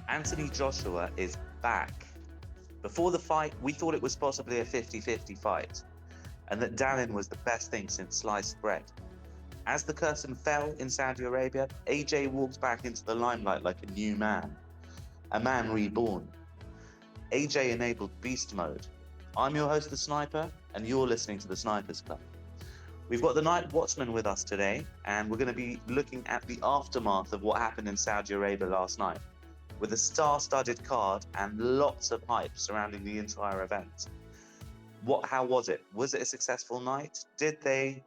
Anthony Joshua is back. Before the fight, we thought it was possibly a 50-50 fight, and that Dallin was the best thing since sliced bread. As the curtain fell in Saudi Arabia, AJ walked back into the limelight like a man reborn. AJ enabled beast mode. I'm your host, The Sniper, and you're listening to The Snipers Club. We've got the Night Watchman with us today, and we're going to be looking at the aftermath of what happened in Saudi Arabia last night, with a star-studded card and lots of hype surrounding the entire event. How was it? Was it a successful night? Did they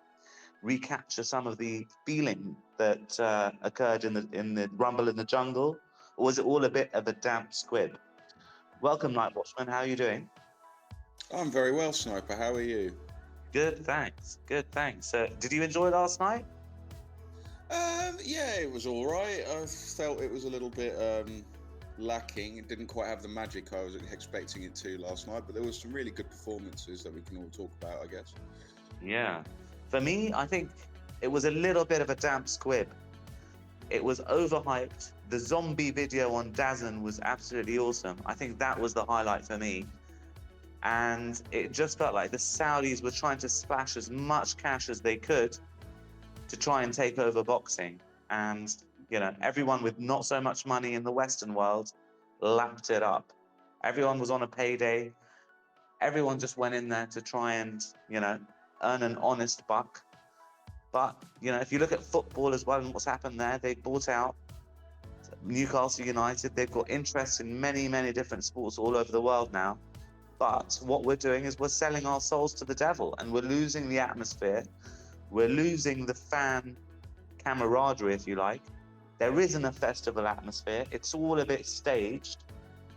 recapture some of the feeling that occurred in the Rumble in the Jungle, or was it all a bit of a damp squib? Welcome, Night Watchman. How are you doing? I'm very well, Sniper. How are you? Good, thanks. Good, thanks. Did you enjoy last night? Yeah, it was all right. I felt it was a little bit lacking. It didn't quite have the magic I was expecting it to last night, but there was some really good performances that we can all talk about, I guess. Yeah. For me, I think it was a little bit of a damp squib. It was overhyped. The zombie video on DAZN was absolutely awesome. I think that was the highlight for me. And it just felt like the Saudis were trying to splash as much cash as they could to try and take over boxing. And, everyone with not so much money in the Western world lapped it up. Everyone was on a payday. Everyone just went in there to try and, earn an honest buck. But, if you look at football as well and what's happened there, they bought out Newcastle United. They've got interest in many, many different sports all over the world now. But what we're doing is we're selling our souls to the devil, and we're losing the atmosphere. We're losing the fan camaraderie, if you like. There isn't a festival atmosphere. It's all a bit staged.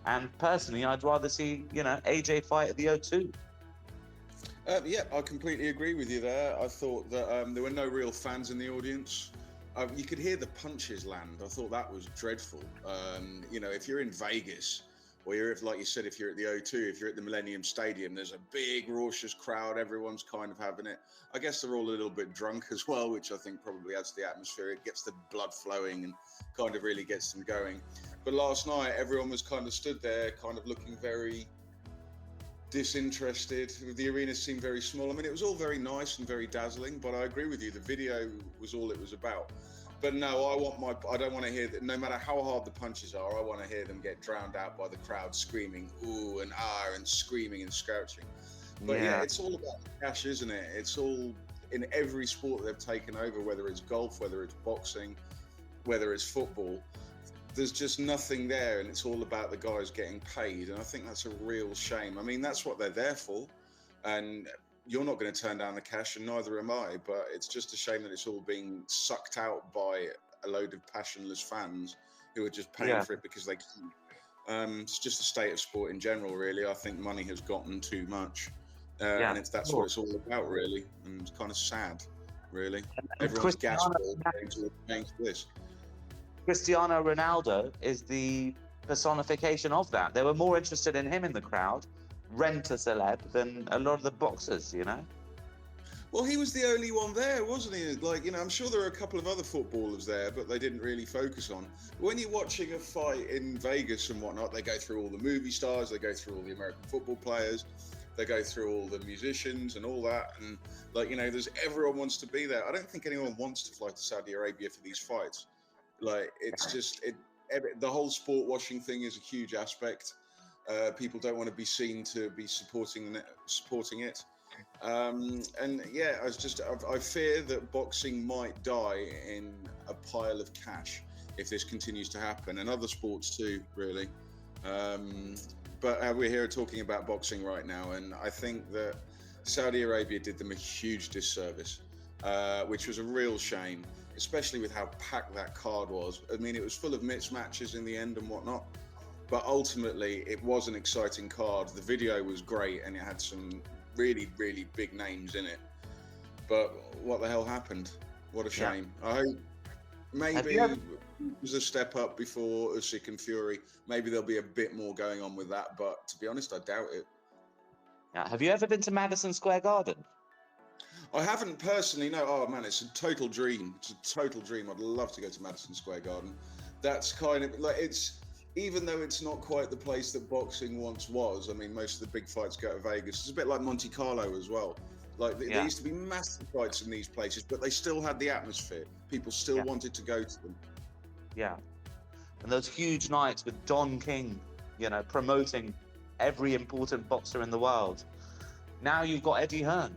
And personally, I'd rather see, AJ fight at the O2. Yeah, I completely agree with you there. I thought that there were no real fans in the audience. You could hear the punches land. I thought that was dreadful. If you're in Vegas, or like you said, if you're at the O2, if you're at the Millennium Stadium, there's a big raucous crowd. Everyone's kind of having it. I guess they're all a little bit drunk as well, which I think probably adds to the atmosphere. It gets the blood flowing and kind of really gets them going. But last night, everyone was kind of stood there, kind of looking very disinterested. The arena seemed very small. I mean, it was all very nice and very dazzling, but I agree with you. The video was all it was about. But no, I don't want to hear that. No matter how hard the punches are, I want to hear them get drowned out by the crowd screaming ooh and ah and screaming and scouting. But yeah, it's all about cash, isn't it? It's all in every sport they've taken over, whether it's golf, whether it's boxing, whether it's football. There's just nothing there, and it's all about the guys getting paid. And I think that's a real shame. I mean, that's what they're there for. And you're not going to turn down the cash, and neither am I. But it's just a shame that it's all being sucked out by a load of passionless fans who are just paying for it because they can. It's just the state of sport in general, really. I think money has gotten too much. And that's what it's all about, really. And it's kind of sad, really. Everyone's gasball paying for this. Cristiano Ronaldo is the personification of that. They were more interested in him in the crowd, rent-a-celeb, than a lot of the boxers, Well, he was the only one there, wasn't he? I'm sure there are a couple of other footballers there, but they didn't really focus on. When you're watching a fight in Vegas and whatnot, they go through all the movie stars, they go through all the American football players, they go through all the musicians and all that. And everyone wants to be there. I don't think anyone wants to fly to Saudi Arabia for these fights. It's just the whole sport washing thing is a huge aspect. People don't want to be seen to be supporting it. I fear that boxing might die in a pile of cash if this continues to happen, and other sports too, really. But we're here talking about boxing right now, and I think that Saudi Arabia did them a huge disservice, which was a real shame, especially with how packed that card was. I mean, it was full of mismatches in the end and whatnot, but ultimately it was an exciting card. The video was great, and it had some really, really big names in it. But what the hell happened? What a shame. I hope maybe it was a step up before Usyk and Fury. Maybe there'll be a bit more going on with that, but to be honest, I doubt it. Yeah. Have you ever been to Madison Square Garden? I haven't personally, no. Oh man, it's a total dream. It's a total dream. I'd love to go to Madison Square Garden. That's kind of like even though it's not quite the place that boxing once was. I mean, most of the big fights go to Vegas. It's a bit like Monte Carlo as well. Like there Yeah, used to be massive fights in these places, but they still had the atmosphere. People still yeah, wanted to go to them. yeah. And those huge nights with Don King, promoting every important boxer in the world. Now you've got Eddie Hearn.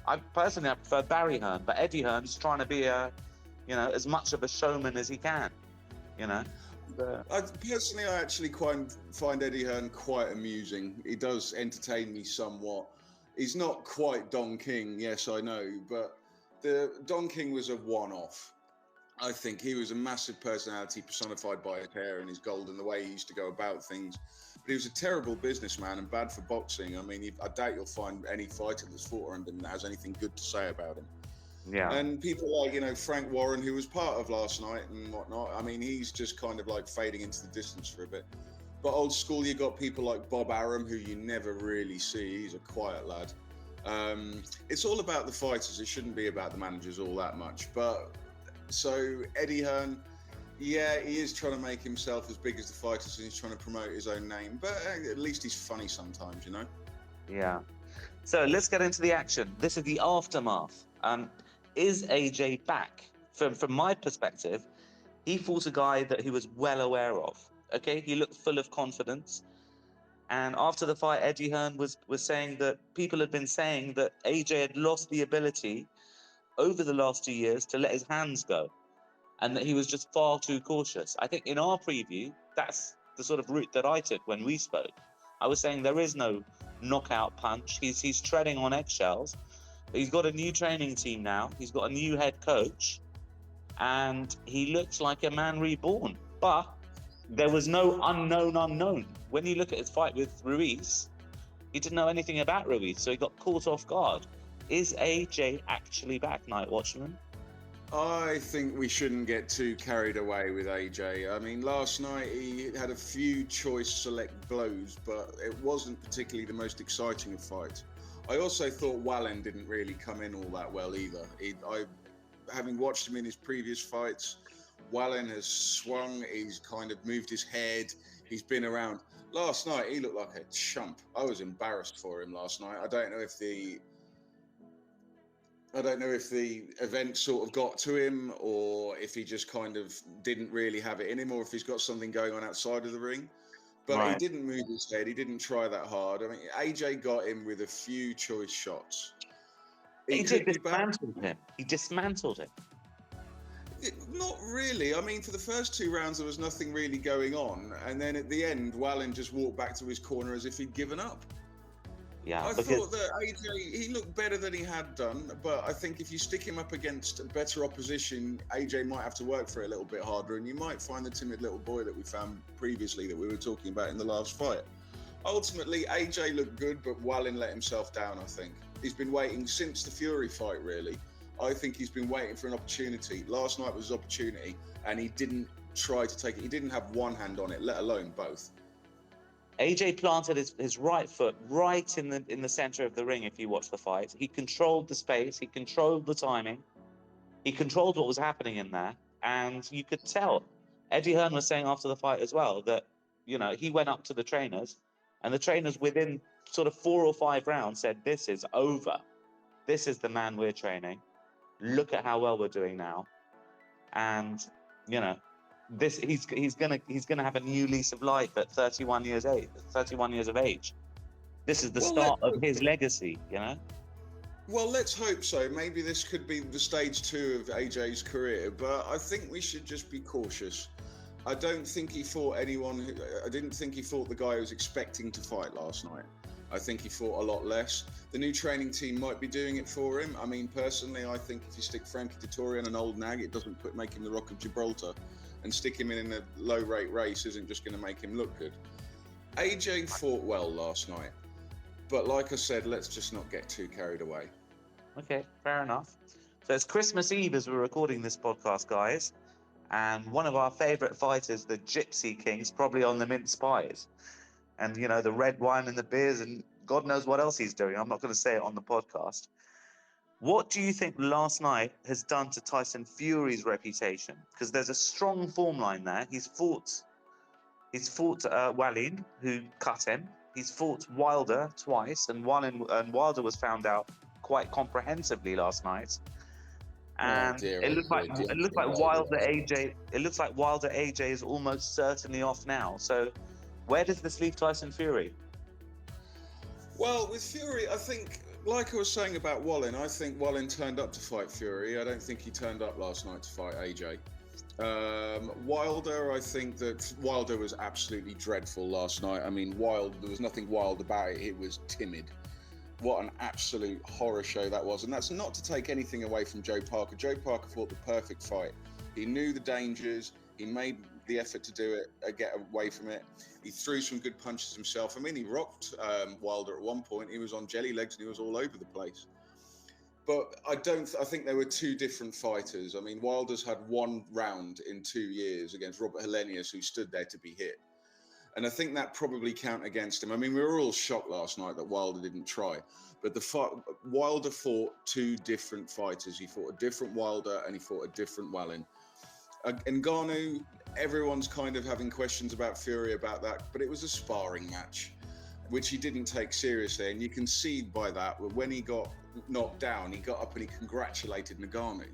I prefer Barry Hearn, but Eddie Hearn's trying to be as much of a showman as he can. You know. But, I actually quite find Eddie Hearn quite amusing. He does entertain me somewhat. He's not quite Don King, yes, I know, but the Don King was a one-off. I think he was a massive personality personified by his hair and his gold and the way he used to go about things. But he was a terrible businessman and bad for boxing. I mean, I doubt you'll find any fighter that's fought under him that has anything good to say about him. yeah. And people like, Frank Warren, who was part of last night and whatnot, I mean, he's just kind of like fading into the distance for a bit. But old school, you got people like Bob Arum, who you never really see. He's a quiet lad. It's all about the fighters. It shouldn't be about the managers all that much. But so Eddie Hearn, yeah, he is trying to make himself as big as the fighters and he's trying to promote his own name. But at least he's funny sometimes, Yeah. So let's get into the action. This is the aftermath. Is AJ back? From my perspective, he fought a guy that he was well aware of. Okay, he looked full of confidence. And after the fight, Eddie Hearn was saying that people had been saying that AJ had lost the ability over the last 2 years to let his hands go, and that he was just far too cautious. I think in our preview, that's the sort of route that I took when we spoke. I was saying there is no knockout punch. He's treading on eggshells. But he's got a new training team now. He's got a new head coach, and he looks like a man reborn. But there was no unknown. When you look at his fight with Ruiz, he didn't know anything about Ruiz, so he got caught off guard. Is AJ actually back, Night Watchman? I think we shouldn't get too carried away with AJ. I mean, last night he had a few choice select blows, but it wasn't particularly the most exciting of fights. I also thought Wallen didn't really come in all that well either. Having watched him in his previous fights, Wallen has swung, he's kind of moved his head, he's been around. Last night, he looked like a chump. I was embarrassed for him last night. I don't know if the event sort of got to him or if he just kind of didn't really have it in him or if he's got something going on outside of the ring. But he didn't move his head. He didn't try that hard. I mean, AJ got him with a few choice shots. AJ dismantled him. He dismantled him. Not really. I mean, for the first 2 rounds, there was nothing really going on. And then at the end, Wallen just walked back to his corner as if he'd given up. Yeah, I thought that AJ, he looked better than he had done, but I think if you stick him up against better opposition, AJ might have to work for it a little bit harder, and you might find the timid little boy that we found previously that we were talking about in the last fight. Ultimately, AJ looked good, but Wallen let himself down, I think. He's been waiting since the Fury fight, really. I think he's been waiting for an opportunity. Last night was his opportunity, and he didn't try to take it. He didn't have one hand on it, let alone both. AJ planted his right foot right in the center of the ring. If you watch the fight, he controlled the space, he controlled the timing, he controlled what was happening in there, and you could tell. Eddie Hearn was saying after the fight as well that he went up to the trainers, and the trainers within sort of 4 or 5 rounds said, "This is over. This is the man we're training. Look at how well we're doing now," and this he's gonna have a new lease of life at 31 years of age. This is the start of his legacy. Well, let's hope so. Maybe this could be the stage 2 of AJ's career, but I think we should just be cautious. I don't think he fought anyone. I didn't think he fought the guy who was expecting to fight last night. I think he fought a lot less. The new training team might be doing it for him. I mean, personally, I think if you stick Frankie Dettori on an old nag, it doesn't make him the Rock of Gibraltar. And stick him in a low-rate race isn't just going to make him look good. AJ fought well last night. But like I said, let's just not get too carried away. Okay, fair enough. So it's Christmas Eve as we're recording this podcast, guys. And one of our favorite fighters, the Gypsy King, is probably on the mince pies. And, the red wine and the beers and God knows what else he's doing. I'm not going to say it on the podcast. What do you think last night has done to Tyson Fury's reputation? Because there's a strong form line there. He's fought He's fought Wallin, who cut him. He's fought Wilder twice, and Wilder was found out quite comprehensively last night. Oh And dear, it oh looks dear, like didn't see Wilder last night. It looks like Wilder AJ is almost certainly off now. So, where does this leave Tyson Fury? Well, with Fury, I think, like I was saying about Wallin, I think Wallin turned up to fight Fury. I don't think he turned up last night to fight AJ. Wilder, I think that Wilder was absolutely dreadful last night. I mean, there was nothing wild about it. It was timid. What an absolute horror show that was. And that's not to take anything away from Joe Parker. Joe Parker fought the perfect fight. He knew the dangers. He made the effort to do it, get away from it. He threw some good punches himself. I mean, he rocked Wilder at one point. He was on jelly legs and he was all over the place. But I think they were two different fighters. I mean, Wilder's had one round in 2 years against Robert Helenius, who stood there to be hit. And I think that probably counted against him. I mean, we were all shocked last night that Wilder didn't try. But Wilder fought two different fighters. He fought a different Wilder and he fought a different Wallin. Ngannou, everyone's kind of having questions about Fury about that, but it was a sparring match, which he didn't take seriously. And you can see by that, when he got knocked down, he got up and he congratulated Ngannou.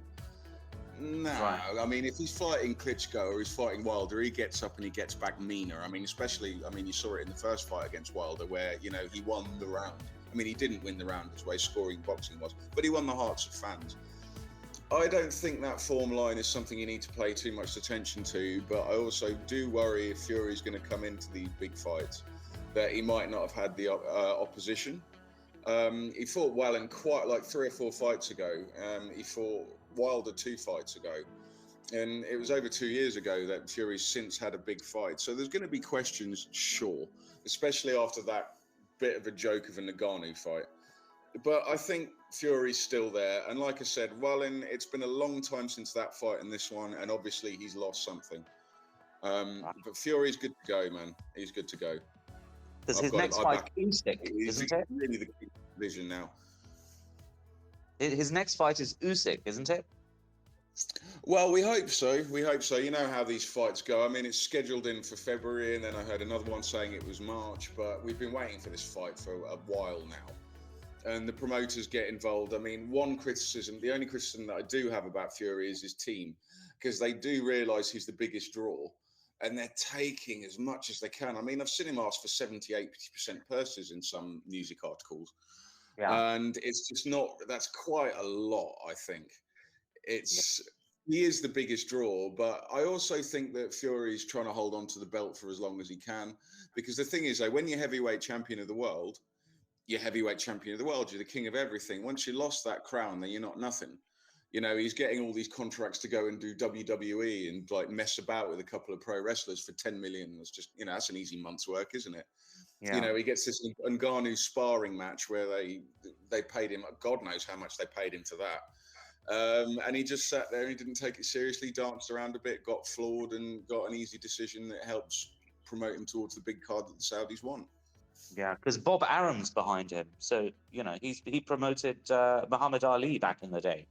No, right. I mean, if he's fighting Klitschko or he's fighting Wilder, he gets up and he gets back meaner. I mean, you saw it in the first fight against Wilder where, he won the round. I mean, he didn't win the round as way scoring boxing was, but he won the hearts of fans. I don't think that form line is something you need to pay too much attention to, but I also do worry if Fury's going to come into these big fights that he might not have had the opposition. He fought Wallin quite like 3 or 4 fights ago. He fought Wilder 2 fights ago. And it was over 2 years ago that Fury's since had a big fight. So there's going to be questions, sure, especially after that bit of a joke of a Ngannou fight. But I think Fury's still there. And like I said, Wallin, it's been a long time since that fight and this one. And obviously he's lost something. But Fury's good to go, man. He's good to go. Because his next fight is Usyk, isn't it? Really the key division now. His next fight is Usyk, isn't it? Well, we hope so. We hope so. You know how these fights go. I mean, it's scheduled in for February, and then I heard another one saying it was March. But we've been waiting for this fight for a while now. And the promoters get involved. I mean, the only criticism that I do have about Fury is his team, because they do realise he's the biggest draw. And they're taking as much as they can. I mean, I've seen him ask for 70-80% purses in some music articles. Yeah. And it's just that's quite a lot, I think. He is the biggest draw, but I also think that Fury's trying to hold on to the belt for as long as he can. Because the thing is, though, when you're heavyweight champion of the world, you're heavyweight champion of the world. You're the king of everything. Once you lost that crown, then you're not nothing. He's getting all these contracts to go and do WWE and like mess about with a couple of pro wrestlers for 10 million. That's just, that's an easy month's work, isn't it? Yeah. He gets this Ngannou sparring match where they paid him, God knows how much they paid him for that. And he just sat there and he didn't take it seriously, danced around a bit, got floored and got an easy decision that helps promote him towards the big card that the Saudis want. Yeah, because Bob Arum's behind him. So, he promoted Muhammad Ali back in the day.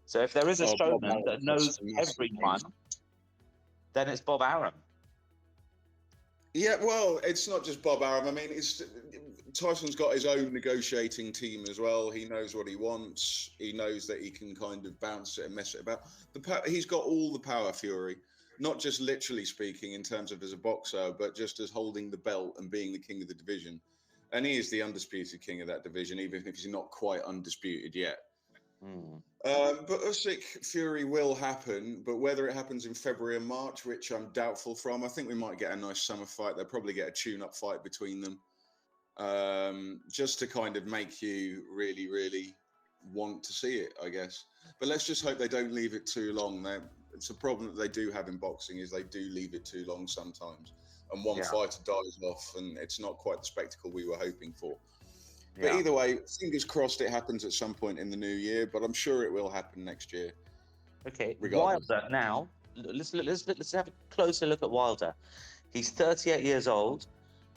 So if there is a showman that knows everyone, then it's Bob Arum. Yeah, well, it's not just Bob Arum. I mean, Tyson's got his own negotiating team as well. He knows what he wants. He knows that he can kind of bounce it and mess it about. He's got all the power, Fury, not just literally speaking in terms of as a boxer, but just as holding the belt and being the king of the division. And he is the undisputed king of that division, even if he's not quite undisputed yet. But Usyk Fury will happen, but whether it happens in February and March, which I'm doubtful from, I think we might get a nice summer fight. They'll probably get a tune-up fight between them, just to kind of make you really, really want to see it, I guess. But let's just hope they don't leave it too long. It's a problem that they do have in boxing, is they do leave it too long sometimes, and one fighter dies off, and it's not quite the spectacle we were hoping for. But either way, fingers crossed it happens at some point in the new year, but I'm sure it will happen next year. Okay, Wilder now. Let's have a closer look at Wilder. He's 38 years old.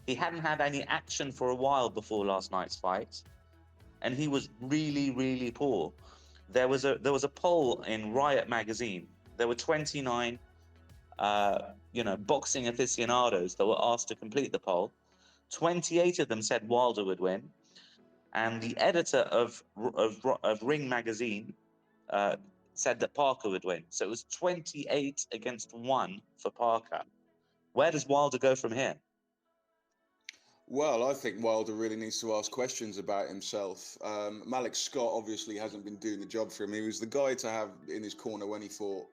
He hadn't had any action for a while before last night's fight, and he was really, really poor. There was a poll in Riot magazine. There were 29 boxing aficionados that were asked to complete the poll. 28 of them said Wilder would win, and the editor of Ring magazine uh, said that Parker would win. So it was 28 against 1 for Parker. Where does Wilder go from here? Well, I think Wilder really needs to ask questions about himself. Malik Scott obviously hasn't been doing the job for him. He was the guy to have in his corner when he fought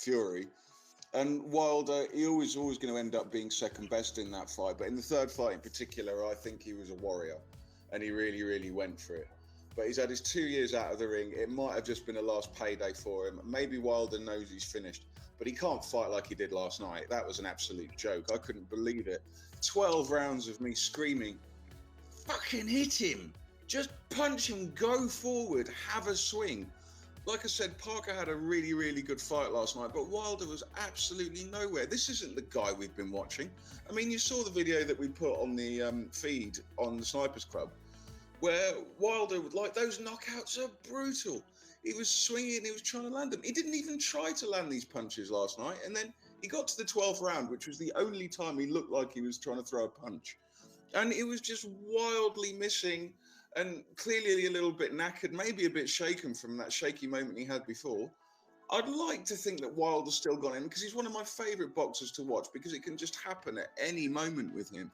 Fury. And Wilder, he always going to end up being second best in that fight. But in the third fight in particular, I think he was a warrior. And he really, really went for it. But he's had his 2 years out of the ring. It might have just been a last payday for him. Maybe Wilder knows he's finished. But he can't fight like he did last night. That was an absolute joke. I couldn't believe it. 12 rounds of me screaming, fucking hit him. Just punch him, go forward, have a swing. Like I said, Parker had a really, really good fight last night, but Wilder was absolutely nowhere. This isn't the guy we've been watching. I mean, you saw the video that we put on the feed on the Snipers Club, where Wilder, like, those knockouts are brutal. He was swinging, he was trying to land them. He didn't even try to land these punches last night, and then he got to the 12th round, which was the only time he looked like he was trying to throw a punch. And it was just wildly missing and clearly a little bit knackered, maybe a bit shaken from that shaky moment he had before. I'd like to think that Wilder's still got him because he's one of my favourite boxers to watch because it can just happen at any moment with him.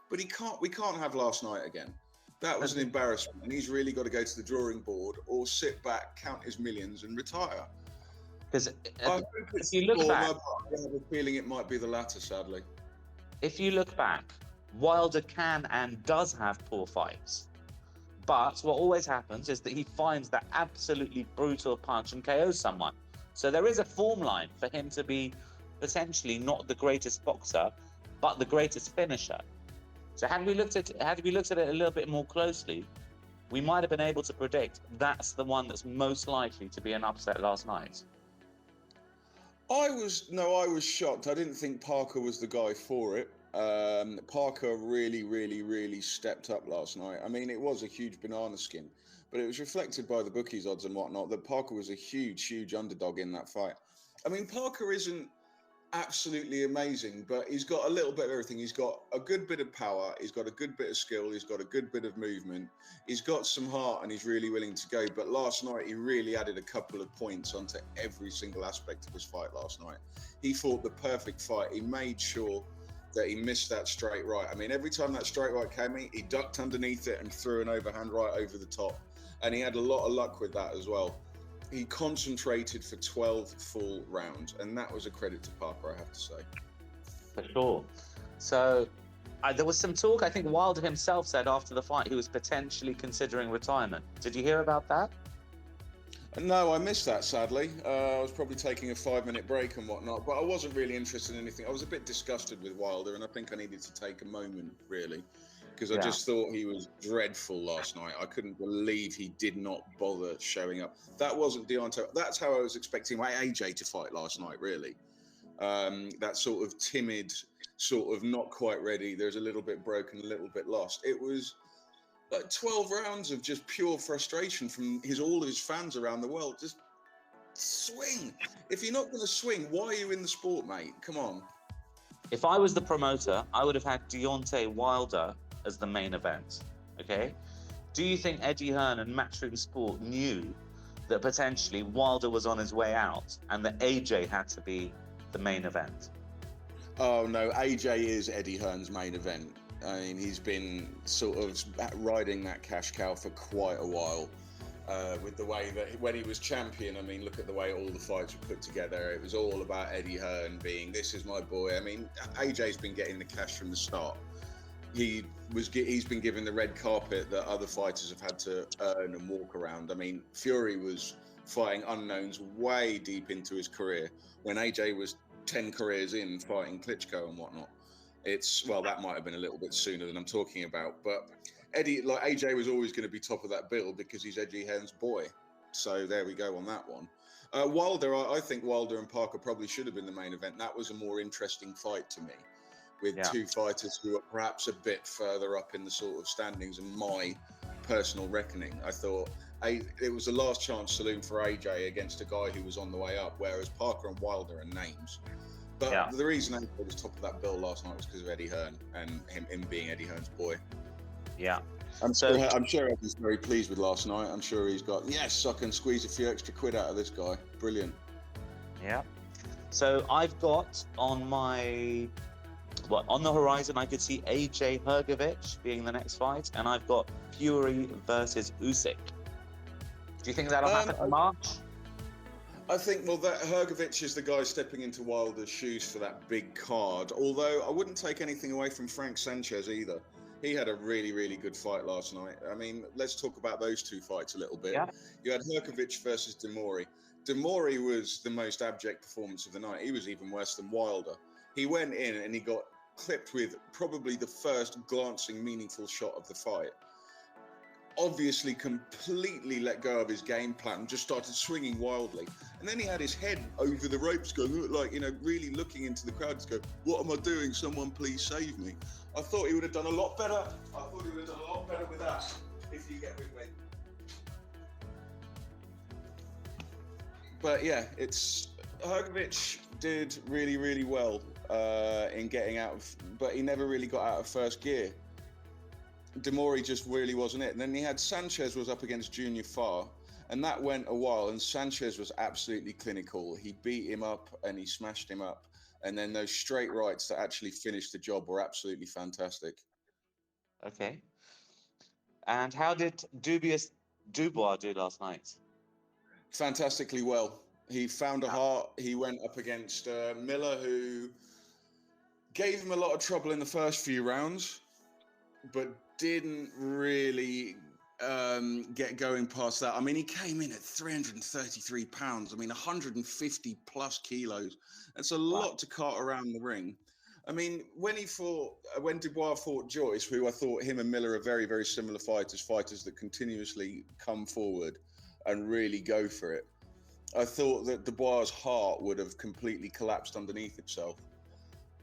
But we can't have last night again. That was an embarrassment, and he's really got to go to the drawing board or sit back, count his millions, and retire. Because if you look back, I have a feeling it might be the latter, sadly. If you look back, Wilder can and does have poor fights. But what always happens is that he finds that absolutely brutal punch and KOs someone. So there is a form line for him to be potentially not the greatest boxer, but the greatest finisher. So had we looked at it a little bit more closely, we might have been able to predict that's the one that's most likely to be an upset last night. I was shocked. I didn't think Parker was the guy for it. Parker really, really, really stepped up last night. I mean, it was a huge banana skin, but it was reflected by the bookies' odds and whatnot that Parker was a huge, huge underdog in that fight. I mean, Parker isn't absolutely amazing, but he's got a little bit of everything. He's got a good bit of power, he's got a good bit of skill, he's got a good bit of movement, he's got some heart, and he's really willing to go. But last night he really added a couple of points onto every single aspect of his fight last night. He fought the perfect fight. He made sure that he missed that straight right. I mean, every time that straight right came in, he ducked underneath it and threw an overhand right over the top, and he had a lot of luck with that as well. He concentrated for 12 full rounds, and that was a credit to Parker, I have to say. For sure. So there was some talk, I think Wilder himself said after the fight he was potentially considering retirement. Did you hear about that? No, I missed that, sadly. I was probably taking a 5-minute break and whatnot, but I wasn't really interested in anything. I was a bit disgusted with Wilder, and I think I needed to take a moment, really, because I just thought he was dreadful last night. I couldn't believe he did not bother showing up. That wasn't Deontay. That's how I was expecting AJ to fight last night, really. That sort of timid, sort of not quite ready. There's a little bit broken, a little bit lost. It was like 12 rounds of just pure frustration from all of his fans around the world. Just swing. If you're not going to swing, why are you in the sport, mate? Come on. If I was the promoter, I would have had Deontay Wilder as the main event. Okay? Do you think Eddie Hearn and Matchroom Sport knew that potentially Wilder was on his way out and that AJ had to be the main event? Oh no, AJ is Eddie Hearn's main event. I mean, he's been sort of riding that cash cow for quite a while. With the way that when he was champion, I mean, look at the way all the fights were put together. It was all about Eddie Hearn being, this is my boy. I mean, AJ's been getting the cash from the start. He's been given the red carpet that other fighters have had to earn and walk around. I mean, Fury was fighting unknowns way deep into his career when AJ was 10 careers in fighting Klitschko and whatnot. That might have been a little bit sooner than I'm talking about, but AJ was always going to be top of that bill because he's Eddie Hearn's boy. So there we go on that one. Wilder, I think Wilder and Parker probably should have been the main event. That was a more interesting fight to me, with two fighters who are perhaps a bit further up in the sort of standings in my personal reckoning. I thought it was a last chance saloon for AJ against a guy who was on the way up, whereas Parker and Wilder are names. But Yeah. the reason AJ was top of that bill last night was because of Eddie Hearn and him being Eddie Hearn's boy. Yeah. I'm So sure Eddie's very pleased with last night. I'm sure he's got, yes, I can squeeze a few extra quid out of this guy. Brilliant. yeah. So I've got on on the horizon, I could see AJ Hrgovic being the next fight, and I've got Fury versus Usyk. Do you think that'll happen in March? I think, well, that Hrgovic is the guy stepping into Wilder's shoes for that big card. Although I wouldn't take anything away from Frank Sanchez either. He had a really, really good fight last night. I mean, let's talk about those two fights a little bit. Yeah. You had Hrgovic versus Demori. Demori was the most abject performance of the night. He was even worse than Wilder. He went in and he got clipped with probably the first glancing meaningful shot of the fight. Obviously completely let go of his game plan, just started swinging wildly. And then he had his head over the ropes going, like, really looking into the crowd to go, what am I doing? Someone please save me. I thought he would have done a lot better. I thought he would have done a lot better with that, if you get with me. But yeah, Hrgovic did really, really well in getting out of, but he never really got out of first gear. Demori just really wasn't it. And then he had Sanchez was up against Junior Farr, and that went a while, and Sanchez was absolutely clinical. He beat him up and he smashed him up. And then those straight rights that actually finished the job were absolutely fantastic. Okay. And how did Dubious Dubois do last night? Fantastically well. He found a heart. He went up against Miller, who gave him a lot of trouble in the first few rounds, but didn't really get going past that. I mean, he came in at 333 pounds. I mean, 150 plus kilos. That's a lot to cart around the ring. I mean, when Dubois fought Joyce, who I thought him and Miller are very, very similar fighters that continuously come forward and really go for it. I thought that Dubois' heart would have completely collapsed underneath itself.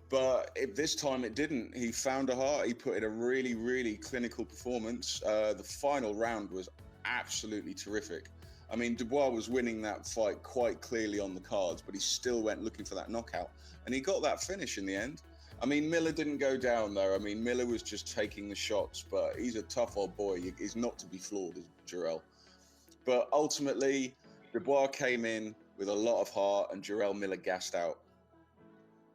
But this time it didn't. He found a heart. He put in a really, really clinical performance. The final round was absolutely terrific. I mean, Dubois was winning that fight quite clearly on the cards, but he still went looking for that knockout. And he got that finish in the end. I mean, Miller didn't go down though. I mean, Miller was just taking the shots, but he's a tough old boy. He's not to be flawed, is Jarrell. But ultimately, Dubois came in with a lot of heart and Jarrell Miller gassed out.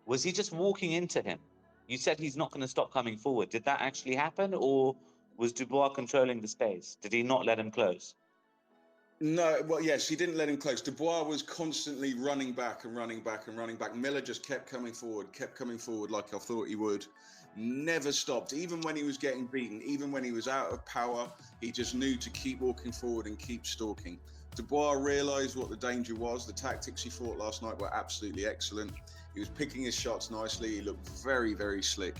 Was he just walking into him? You said he's not going to stop coming forward. Did that actually happen, or was Dubois controlling the space? Did he not let him close? No, well, yes, he didn't let him close. Dubois was constantly running back and running back and running back. Miller just kept coming forward like I thought he would. Never stopped. Even when he was getting beaten, even when he was out of power, he just knew to keep walking forward and keep stalking. Dubois realised what the danger was. The tactics he fought last night were absolutely excellent. He was picking his shots nicely. He looked very, very slick.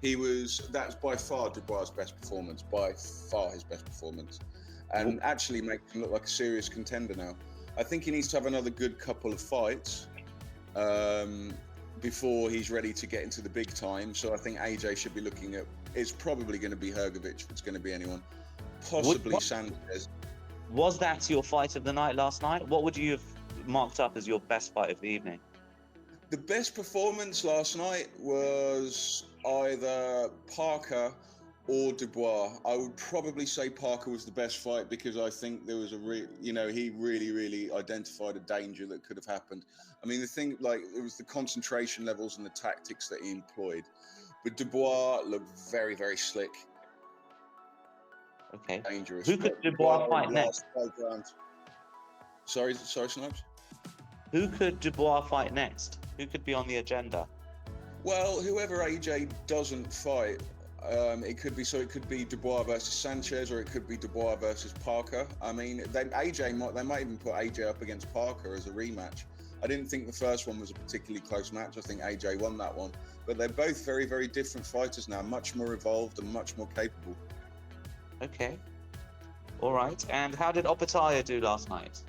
That's by far Dubois' best performance, by far his best performance. And actually makes him look like a serious contender now. I think he needs to have another good couple of fights before he's ready to get into the big time. So I think AJ should be looking at, it's probably going to be Hrgovic if it's going to be anyone. Possibly Sanchez. Was that your fight of the night last night? What would you have marked up as your best fight of the evening? The best performance last night was either Parker or Dubois. I would probably say Parker was the best fight because I think there was he really, really identified a danger that could have happened. I mean, the thing, it was the concentration levels and the tactics that he employed. But Dubois looked very, very slick. Okay. Dangerous. Who could Dubois fight next? Sorry, Snipes? Who could Dubois fight next? Who could be on the agenda? Well, whoever AJ doesn't fight, it could be Dubois versus Sanchez, or it could be Dubois versus Parker. I mean, they might even put AJ up against Parker as a rematch. I didn't think the first one was a particularly close match. I think AJ won that one, but they're both very, very different fighters now, much more evolved and much more capable. Okay. All right. And how did Opetaia do last night?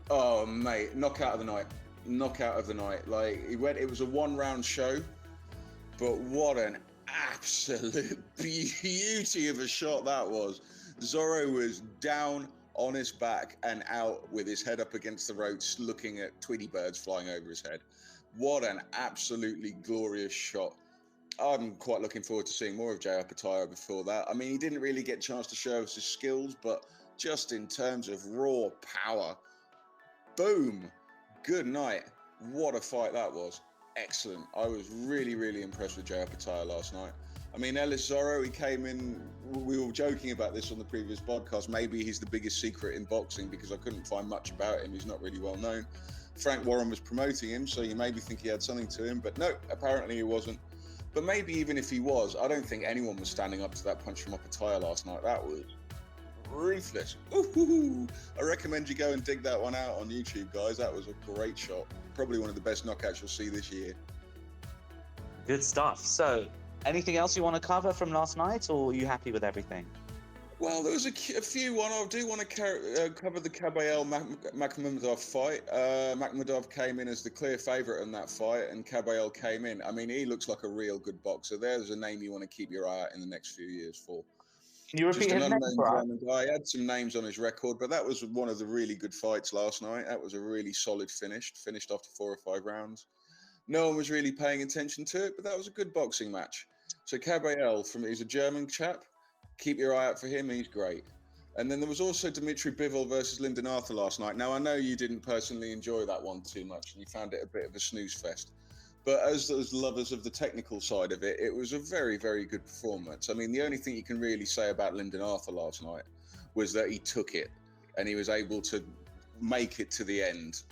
Oh, mate, knockout of the night. It was a one-round show, but what an absolute beauty of a shot that was. Zorro was down on his back and out with his head up against the ropes, looking at Tweety birds flying over his head. What an absolutely glorious shot. I'm quite looking forward to seeing more of Jay Opetaia before that. I mean, he didn't really get a chance to show us his skills, but just in terms of raw power, boom, good night. What a fight that was. Excellent. I was really, really impressed with Jay Opetaia last night. I mean, Ellis Zorro, he came in, we were joking about this on the previous podcast. Maybe he's the biggest secret in boxing because I couldn't find much about him. He's not really well known. Frank Warren was promoting him, so you maybe think he had something to him, but no, apparently he wasn't. But maybe even if he was, I don't think anyone was standing up to that punch from Opetaia last night. That was ruthless. Ooh, I recommend you go and dig that one out on YouTube, guys. That was a great shot. Probably one of the best knockouts you'll see this year. Good stuff. So, anything else you want to cover from last night, or are you happy with everything? Well, there was a few. I do want to cover the Kabayel Makhmudov fight. Makhmudov came in as the clear favourite in that fight, and Kabayel came in. I mean, he looks like a real good boxer. There's a name you want to keep your eye out in the next few years for. Can you repeat Just an his name unknown for us? German guy. He had some names on his record, but that was one of the really good fights last night. That was a really solid finish. Finished after 4 or 5 rounds. No one was really paying attention to it, but that was a good boxing match. So Kabayel, he's a German chap. Keep your eye out for him. He's great. And then there was also Dimitri Bivol versus Lyndon Arthur last night. Now, I know you didn't personally enjoy that one too much, and you found it a bit of a snooze fest. But as those lovers of the technical side of it, it was a very, very good performance. I mean, the only thing you can really say about Lyndon Arthur last night was that he took it and he was able to make it to the end.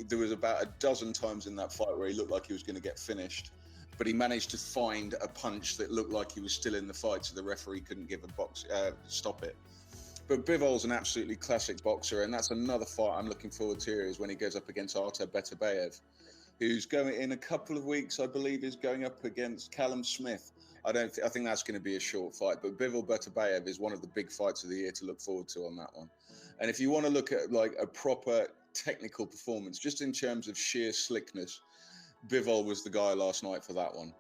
There was about a dozen times in that fight where he looked like he was going to get finished, but he managed to find a punch that looked like he was still in the fight, so the referee couldn't give stop it. But Bivol's an absolutely classic boxer, and that's another fight I'm looking forward to is when he goes up against Artur Beterbiev, who's going in a couple of weeks, I believe, is going up against Callum Smith. I think that's going to be a short fight, but Bivol Beterbiev is one of the big fights of the year to look forward to on that one. And if you want to look at like a proper technical performance, just in terms of sheer slickness, Bivol was the guy last night for that one.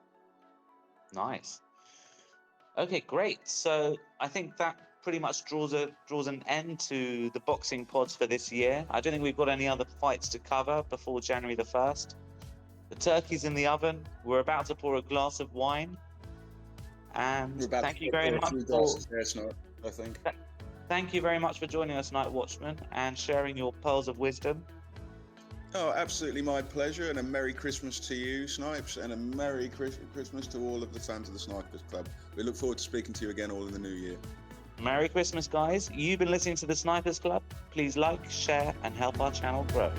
Nice. Okay, great. So I think that pretty much draws an end to the boxing pods for this year. I don't think we've got any other fights to cover before January the 1st. The turkey's in the oven. We're about to pour a glass of wine. And thank you very much Thank you very much for joining us, Night Watchman, and sharing your pearls of wisdom. Oh, absolutely my pleasure, and a Merry Christmas to you, Snipes, and a Merry Christmas to all of the fans of the Snipers Club. We look forward to speaking to you again all in the new year. Merry Christmas, guys. You've been listening to the Snipers Club. Please like, share, and help our channel grow.